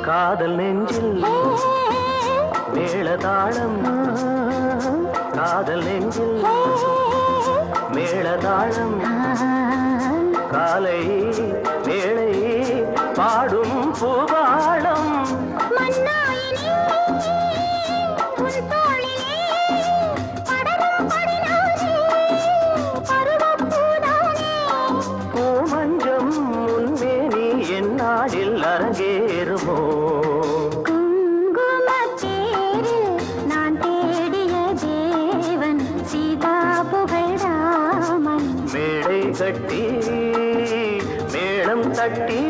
காதல் நெஞ்சில் மேளதாளம் காதல் நெஞ்சில் மேளதாளம் காலை வேளை பாடும் பூபாளம் பூமஞ்சம் முன்மேனி என்னாடில் அரங்கேறுமோ மேடை கட்டி மேளம் தட்டி